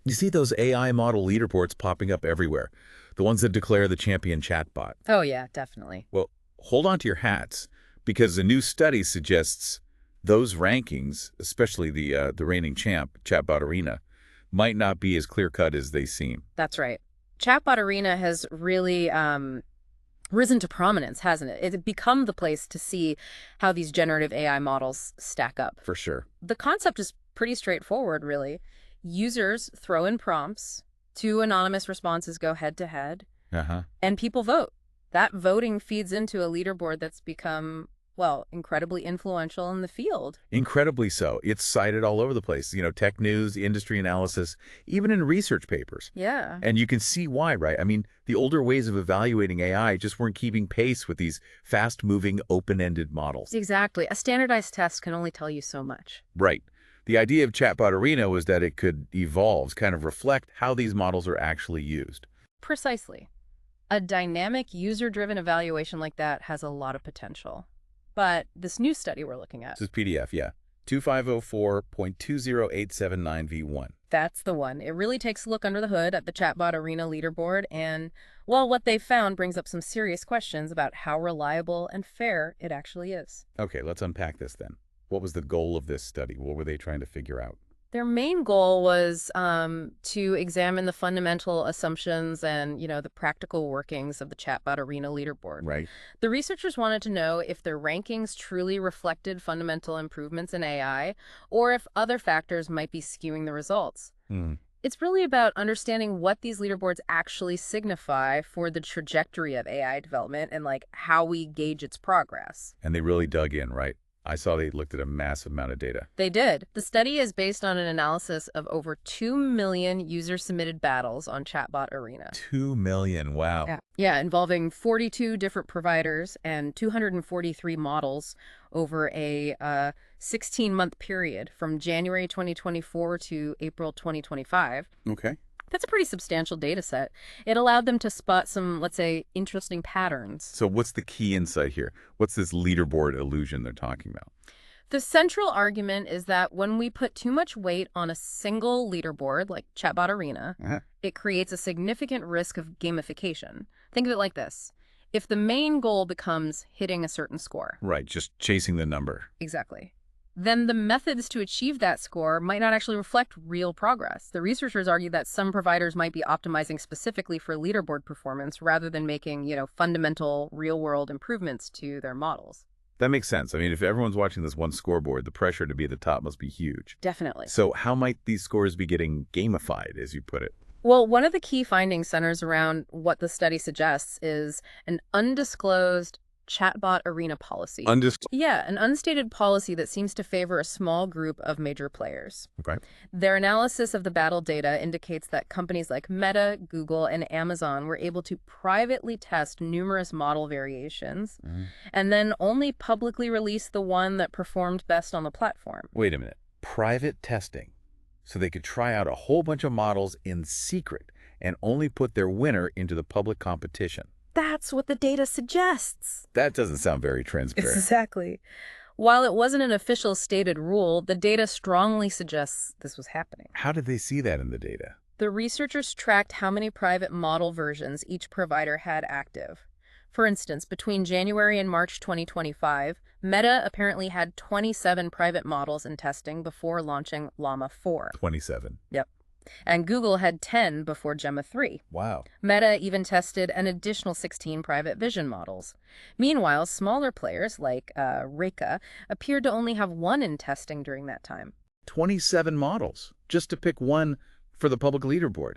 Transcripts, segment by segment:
You see those AI model leaderboards popping up everywhere, the ones that declare the champion chatbot. Oh, yeah, definitely. Well, hold on to your hats, because a new study suggests those rankings, especially the reigning champ, Chatbot Arena, might not be as clear-cut as they seem. That's right. Chatbot Arena has really risen to prominence, hasn't it? It's become the place to see how these generative AI models stack up. For sure. The concept is pretty straightforward, really. Users throw in prompts, two anonymous responses go head-to-head, Uh-huh. and people vote. That voting feeds into a leaderboard that's become, well, incredibly influential in the field. Incredibly so. It's cited all over the place. Tech news, industry analysis, even in research papers. Yeah. And you can see why, right? I mean, the older ways of evaluating AI just weren't keeping pace with these fast-moving, open-ended models. Exactly. A standardized test can only tell you so much. Right. The idea of Chatbot Arena was that it could evolve, kind of reflect how these models are actually used. Precisely. A dynamic, user-driven evaluation like that has a lot of potential. But this new study we're looking at, This is PDF, yeah. 2504.20879V1. that's the one. It really takes a look under the hood at the Chatbot Arena leaderboard, and, well, what they found brings up some serious questions about how reliable and fair it actually is. Okay, let's unpack this then. What was the goal of this study? What were they trying to figure out? Their main goal was to examine the fundamental assumptions and, the practical workings of the Chatbot Arena leaderboard. Right. The researchers wanted to know if their rankings truly reflected fundamental improvements in AI, or if other factors might be skewing the results. Hmm. It's really about understanding what these leaderboards actually signify for the trajectory of AI development and, how we gauge its progress. And they really dug in, right? I saw they looked at a massive amount of data. They did. The study is based on an analysis of over 2 million user-submitted battles on Chatbot Arena. 2 million, wow. Yeah, involving 42 different providers and 243 models over a 16-month period from January 2024 to April 2025. Okay. That's a pretty substantial data set. It allowed them to spot some, let's say, interesting patterns. So what's the key insight here? What's this leaderboard illusion they're talking about? The central argument is that when we put too much weight on a single leaderboard, like Chatbot Arena, it creates a significant risk of gamification. Think of it like this. If the main goal becomes hitting a certain score. Right, just chasing the number. Exactly. Then the methods to achieve that score might not actually reflect real progress. The researchers argue that some providers might be optimizing specifically for leaderboard performance rather than making, fundamental real-world improvements to their models. That makes sense. I mean, if everyone's watching this one scoreboard, the pressure to be at the top must be huge. Definitely. So how might these scores be getting gamified, as you put it? Well, one of the key findings centers around what the study suggests is an undisclosed Chatbot Arena policy. Yeah, an unstated policy that seems to favor a small group of major players. Okay. Their analysis of the battle data indicates that companies like Meta, Google, and Amazon were able to privately test numerous model variations and then only publicly release the one that performed best on the platform. Wait a minute. Private testing. So they could try out a whole bunch of models in secret and only put their winner into the public competition. That's what the data suggests. That doesn't sound very transparent. Exactly. While it wasn't an official stated rule, the data strongly suggests this was happening. How did they see that in the data? The researchers tracked how many private model versions each provider had active. For instance, between January and March 2025, Meta apparently had 27 private models in testing before launching Llama 4. 27. Yep. And Google had 10 before Gemma 3. Wow. Meta even tested an additional 16 private vision models. Meanwhile, smaller players like Reka appeared to only have one in testing during that time. 27 models, just to pick one for the public leaderboard.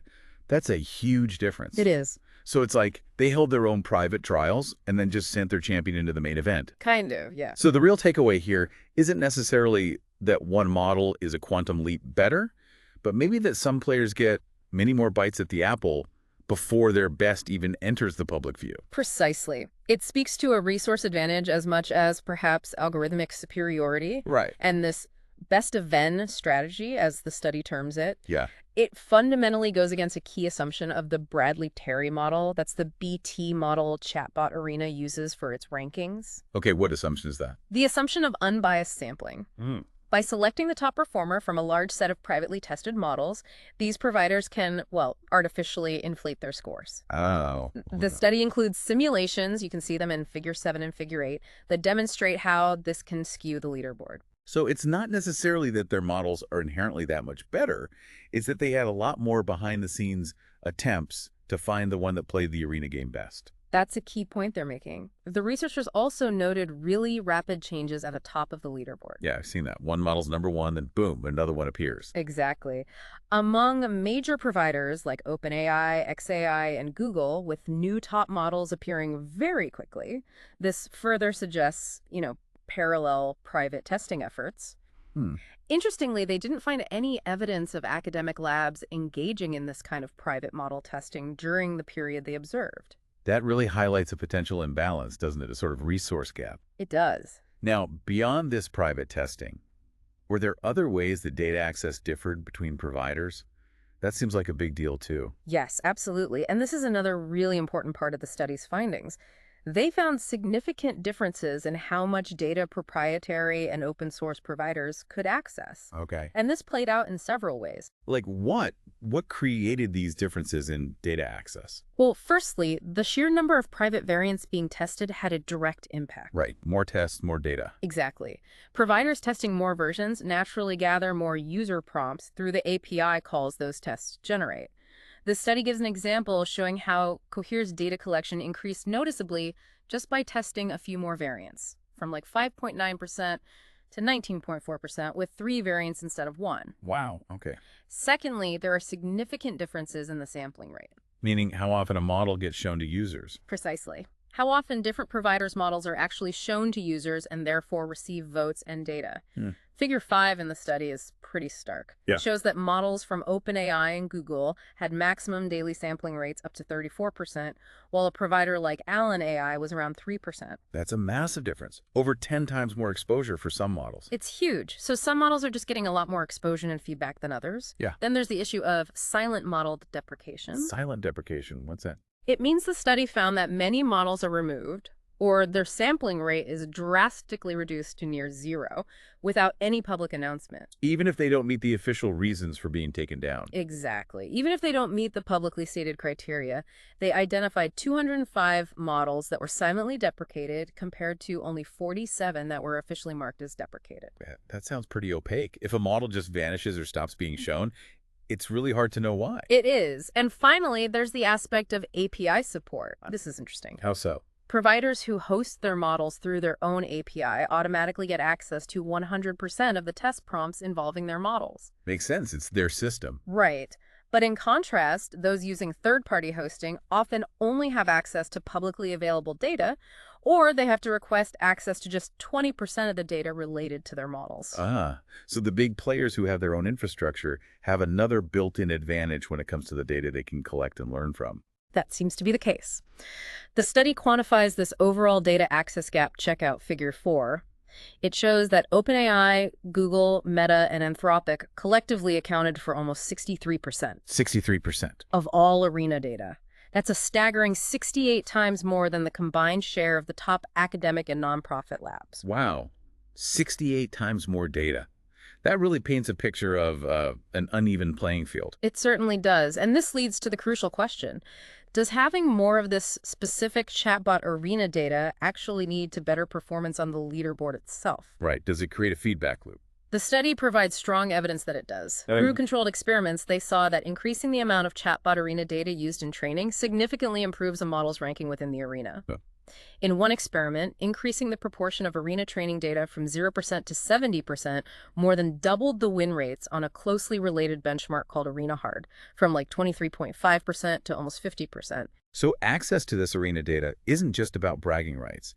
That's a huge difference. It is. So it's like they held their own private trials and then just sent their champion into the main event. Kind of, yeah. So the real takeaway here isn't necessarily that one model is a quantum leap better, but maybe that some players get many more bites at the apple before their best even enters the public view. Precisely. It speaks to a resource advantage as much as perhaps algorithmic superiority. Right. And this best of Venn strategy, as the study terms it, Yeah. it fundamentally goes against a key assumption of the Bradley-Terry model. That's the BT model Chatbot Arena uses for its rankings. Okay, what assumption is that? The assumption of unbiased sampling. By selecting the top performer from a large set of privately tested models, these providers can, well, artificially inflate their scores. Oh. The study includes simulations, you can see them in Figure 7 and Figure 8, that demonstrate how this can skew the leaderboard. So it's not necessarily that their models are inherently that much better. It's that they had a lot more behind-the-scenes attempts to find the one that played the arena game best. That's a key point they're making. The researchers also noted really rapid changes at the top of the leaderboard. Yeah, I've seen that. One model's number one, then boom, another one appears. Exactly. Among major providers like OpenAI, xAI, and Google, with new top models appearing very quickly, this further suggests, parallel private testing efforts. Interestingly, they didn't find any evidence of academic labs engaging in this kind of private model testing during the period they observed. That really highlights a potential imbalance, doesn't it? A sort of resource gap. It does. Now, beyond this private testing, were there other ways that data access differed between providers? That seems like a big deal, too. Yes, absolutely. And this is another really important part of the study's findings. They found significant differences in how much data proprietary and open source providers could access. Okay. And this played out in several ways. Like what? What created these differences in data access? Well, firstly, the sheer number of private variants being tested had a direct impact. Right. More tests, more data. Exactly. Providers testing more versions naturally gather more user prompts through the API calls those tests generate. The study gives an example showing how Cohere's data collection increased noticeably just by testing a few more variants, from like 5.9% to 19.4% with 3 variants instead of 1. Wow. Okay. Secondly, there are significant differences in the sampling rate. Meaning how often a model gets shown to users. Precisely. How often different providers' models are actually shown to users and therefore receive votes and data. Figure 5 in the study is pretty stark. Yeah. It shows that models from OpenAI and Google had maximum daily sampling rates up to 34%, while a provider like Allen AI was around 3%. That's a massive difference. Over 10 times more exposure for some models. It's huge. So some models are just getting a lot more exposure and feedback than others. Yeah. Then there's the issue of silent model deprecation. Silent deprecation. What's that? It means the study found that many models are removed, or their sampling rate is drastically reduced to near zero without any public announcement. Even if they don't meet the official reasons for being taken down. Exactly. Even if they don't meet the publicly stated criteria, they identified 205 models that were silently deprecated compared to only 47 that were officially marked as deprecated. That sounds pretty opaque. If a model just vanishes or stops being shown, it's really hard to know why. It is. And finally, there's the aspect of API support. This is interesting. How so? Providers who host their models through their own API automatically get access to 100% of the test prompts involving their models. Makes sense. It's their system. Right. But in contrast, those using third-party hosting often only have access to publicly available data, or they have to request access to just 20% of the data related to their models. So the big players who have their own infrastructure have another built-in advantage when it comes to the data they can collect and learn from. That seems to be the case. The study quantifies this overall data access gap. Check out Figure 4. It shows that OpenAI, Google, Meta, and Anthropic collectively accounted for almost 63%. 63%. Of all arena data. That's a staggering 68 times more than the combined share of the top academic and nonprofit labs. Wow. 68 times more data. That really paints a picture of an uneven playing field. It certainly does. And this leads to the crucial question. Does having more of this specific chatbot arena data actually lead to better performance on the leaderboard itself? Right. Does it create a feedback loop? The study provides strong evidence that it does. Through controlled experiments, they saw that increasing the amount of chatbot arena data used in training significantly improves a model's ranking within the arena. In one experiment, increasing the proportion of arena training data from 0% to 70% more than doubled the win rates on a closely related benchmark called Arena Hard, from like 23.5% to almost 50%. So access to this arena data isn't just about bragging rights.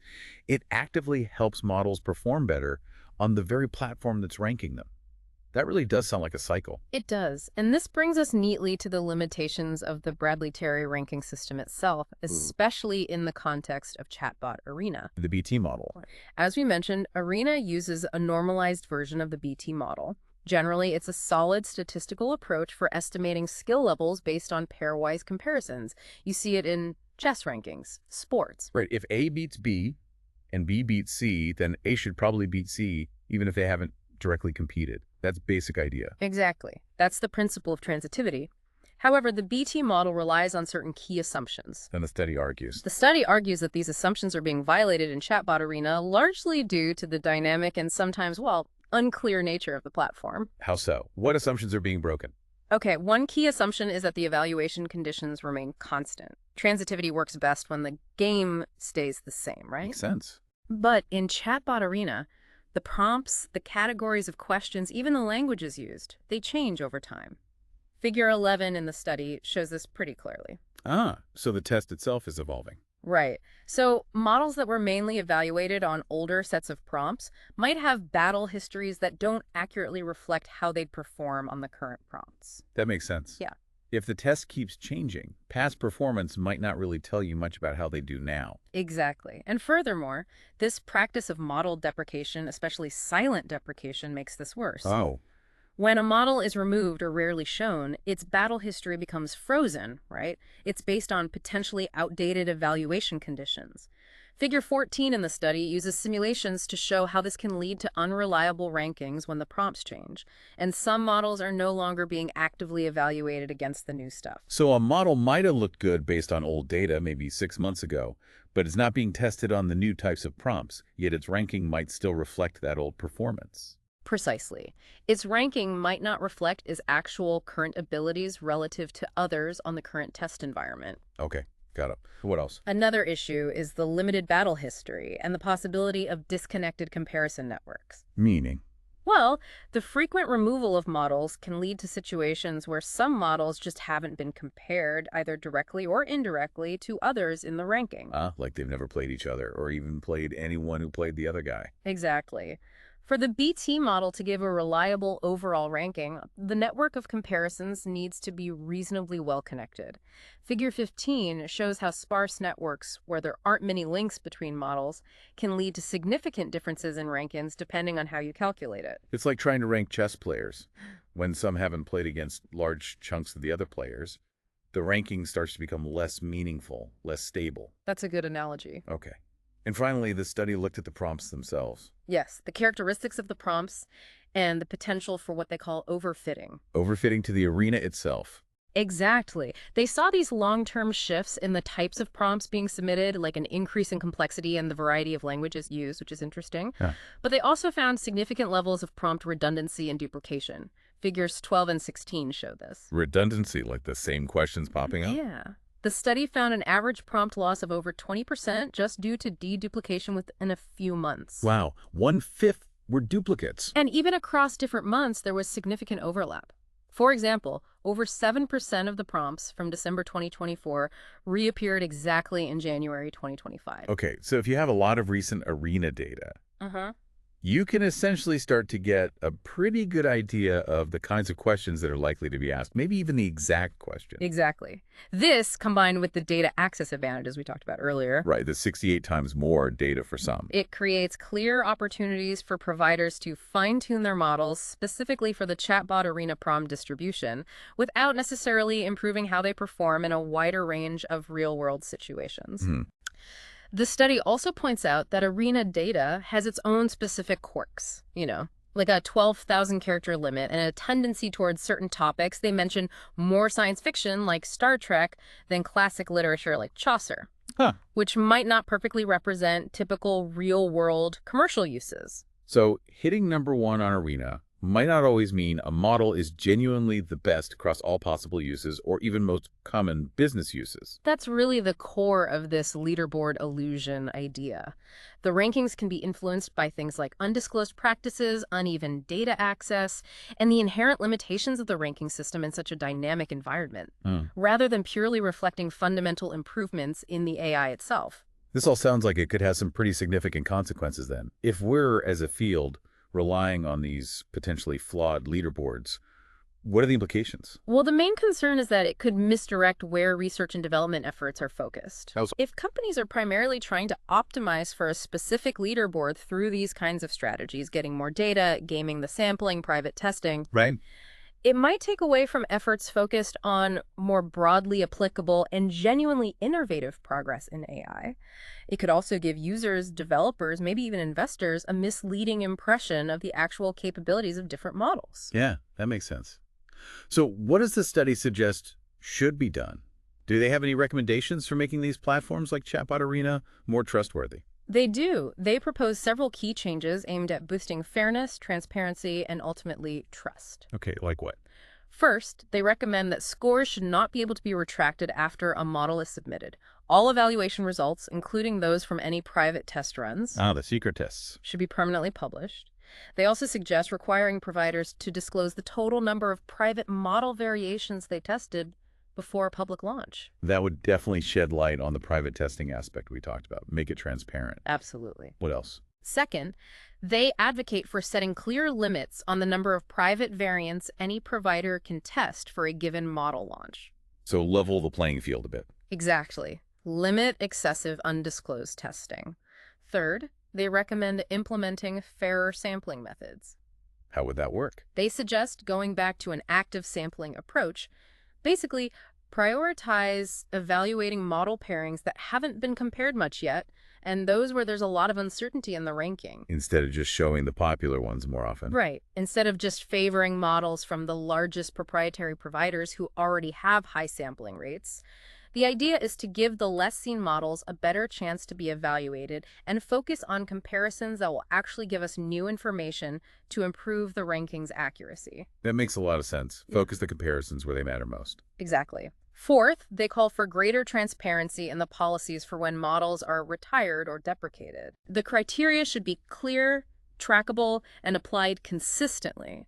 It actively helps models perform better on the very platform that's ranking them. That really does sound like a cycle. It does. And this brings us neatly to the limitations of the Bradley-Terry ranking system itself, especially in the context of Chatbot Arena. The BT model. As we mentioned, Arena uses a normalized version of the BT model. Generally, it's a solid statistical approach for estimating skill levels based on pairwise comparisons. You see it in chess rankings, sports. Right. If A beats B and B beats C, then A should probably beat C, even if they haven't directly competed. That's basic idea. Exactly. That's the principle of transitivity. However, the BT model relies on certain key assumptions. And the study argues. The study argues that these assumptions are being violated in Chatbot Arena largely due to the dynamic and sometimes, well, unclear nature of the platform. How so? What assumptions are being broken? Okay, one key assumption is that the evaluation conditions remain constant. Transitivity works best when the game stays the same, right? Makes sense. But in Chatbot Arena, the prompts, the categories of questions, even the languages used, they change over time. Figure 11 in the study shows this pretty clearly. Ah, so the test itself is evolving. Right. So models that were mainly evaluated on older sets of prompts might have battle histories that don't accurately reflect how they'd perform on the current prompts. That makes sense. Yeah. If the test keeps changing, past performance might not really tell you much about how they do now. Exactly. And furthermore, this practice of model deprecation, especially silent deprecation, makes this worse. Oh. When a model is removed or rarely shown, its battle history becomes frozen, right? It's based on potentially outdated evaluation conditions. Figure 14 in the study uses simulations to show how this can lead to unreliable rankings when the prompts change, and some models are no longer being actively evaluated against the new stuff. So a model might have looked good based on old data, maybe 6 months ago, but it's not being tested on the new types of prompts, yet its ranking might still reflect that old performance. Precisely. Its ranking might not reflect its actual current abilities relative to others on the current test environment. Okay, got it. What else? Another issue is the limited battle history and the possibility of disconnected comparison networks. Meaning? Well, the frequent removal of models can lead to situations where some models just haven't been compared, either directly or indirectly, to others in the ranking. Like they've never played each other or even played anyone who played the other guy. Exactly. For the BT model to give a reliable overall ranking, the network of comparisons needs to be reasonably well connected. Figure 15 shows how sparse networks, where there aren't many links between models, can lead to significant differences in rankings depending on how you calculate it. It's like trying to rank chess players. When some haven't played against large chunks of the other players, the ranking starts to become less meaningful, less stable. That's a good analogy. Okay. And finally, the study looked at the prompts themselves. Yes, the characteristics of the prompts and the potential for what they call overfitting. Overfitting to the arena itself. Exactly. They saw these long-term shifts in the types of prompts being submitted, like an increase in complexity and the variety of languages used, which is interesting. Yeah. But they also found significant levels of prompt redundancy and duplication. Figures 12 and 16 show this. Redundancy, like the same questions popping up? Yeah. The study found an average prompt loss of over 20% just due to deduplication within a few months. Wow, 1/5 were duplicates. And even across different months, there was significant overlap. For example, over 7% of the prompts from December 2024 reappeared exactly in January 2025. Okay, so if you have a lot of recent arena data, you can essentially start to get a pretty good idea of the kinds of questions that are likely to be asked, maybe even the exact question. Exactly. This, combined with the data access advantages we talked about earlier, Right, the 68 times more data for some. it creates clear opportunities for providers to fine-tune their models specifically for the Chatbot Arena prompt distribution without necessarily improving how they perform in a wider range of real-world situations. The study also points out that arena data has its own specific quirks, like a 12,000 character limit and a tendency towards certain topics. They mention more science fiction like Star Trek than classic literature like Chaucer, which might not perfectly represent typical real-world commercial uses. So hitting #1 on arena might not always mean a model is genuinely the best across all possible uses or even most common business uses. That's really the core of this leaderboard illusion idea. The rankings can be influenced by things like undisclosed practices, uneven data access, and the inherent limitations of the ranking system in such a dynamic environment, rather than purely reflecting fundamental improvements in the AI itself. This all sounds like it could have some pretty significant consequences then. If we're, as a field, relying on these potentially flawed leaderboards, what are the implications? Well, the main concern is that it could misdirect where research and development efforts are focused. If companies are primarily trying to optimize for a specific leaderboard through these kinds of strategies, getting more data, gaming the sampling, private testing, Right. It might take away from efforts focused on more broadly applicable and genuinely innovative progress in AI. It could also give users, developers, maybe even investors, a misleading impression of the actual capabilities of different models. Yeah, that makes sense. So what does the study suggest should be done? Do they have any recommendations for making these platforms like Chatbot Arena more trustworthy? They do. They propose several key changes aimed at boosting fairness, transparency, and ultimately trust. Okay, like what? First, they recommend that scores should not be able to be retracted after a model is submitted. All evaluation results, including those from any private test runs, Ah, the secret tests. should be permanently published. They also suggest requiring providers to disclose the total number of private model variations they tested before public launch. That would definitely shed light on the private testing aspect we talked about, make it transparent. Absolutely. What else? Second, they advocate for setting clear limits on the number of private variants any provider can test for a given model launch. So level the playing field a bit. Exactly. Limit excessive undisclosed testing. Third, they recommend implementing fairer sampling methods. How would that work? They suggest going back to an active sampling approach. Basically, prioritize evaluating model pairings that haven't been compared much yet, and those where there's a lot of uncertainty in the ranking. Instead of just showing the popular ones more often. Right. Instead of just favoring models from the largest proprietary providers who already have high sampling rates. The idea is to give the less seen models a better chance to be evaluated and focus on comparisons that will actually give us new information to improve the ranking's accuracy. That makes a lot of sense. Focus the comparisons where they matter most. Exactly. Fourth, they call for greater transparency in the policies for when models are retired or deprecated. The criteria should be clear, trackable, and applied consistently.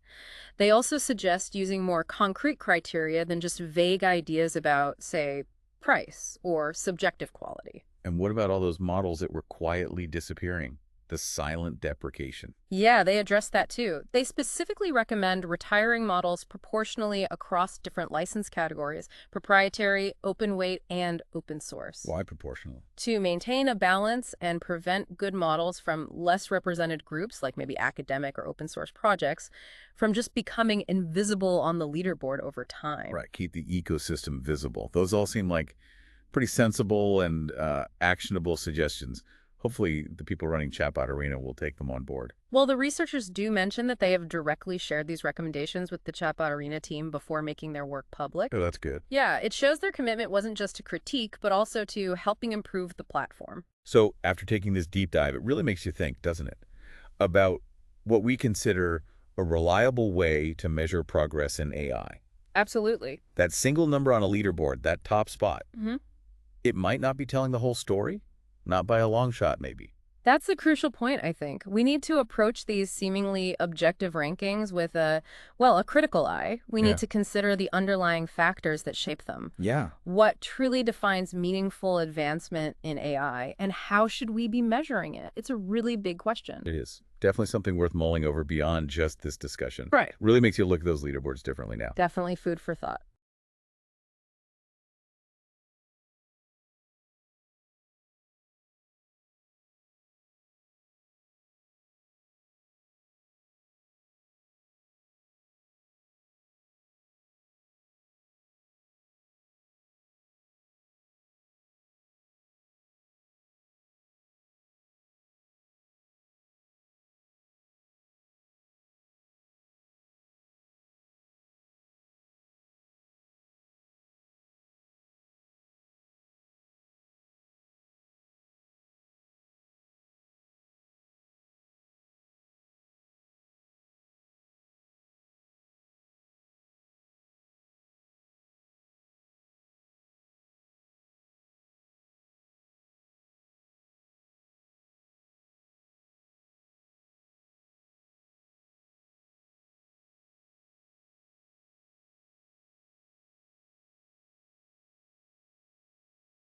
They also suggest using more concrete criteria than just vague ideas about, say, price or subjective quality. And what about all those models that were quietly disappearing? The silent deprecation. Yeah, they address that too. They specifically recommend retiring models proportionally across different license categories, proprietary, open weight, and open source. Why proportional? To maintain a balance and prevent good models from less represented groups, like maybe academic or open source projects, from just becoming invisible on the leaderboard over time. Right, keep the ecosystem visible. Those all seem like pretty sensible and actionable suggestions. Hopefully, the people running Chatbot Arena will take them on board. Well, the researchers do mention that they have directly shared these recommendations with the Chatbot Arena team before making their work public. Oh, that's good. Yeah, it shows their commitment wasn't just to critique, but also to helping improve the platform. So after taking this deep dive, it really makes you think, doesn't it, about what we consider a reliable way to measure progress in AI. Absolutely. That single number on a leaderboard, that top spot, Mm-hmm. it might not be telling the whole story. Not by a long shot, maybe. That's the crucial point, I think. We need to approach these seemingly objective rankings with a critical eye. We Yeah. need to consider the underlying factors that shape them. Yeah. What truly defines meaningful advancement in AI, and how should we be measuring it? It's a really big question. It is. Definitely something worth mulling over beyond just this discussion. Right. Really makes you look at those leaderboards differently now. Definitely food for thought.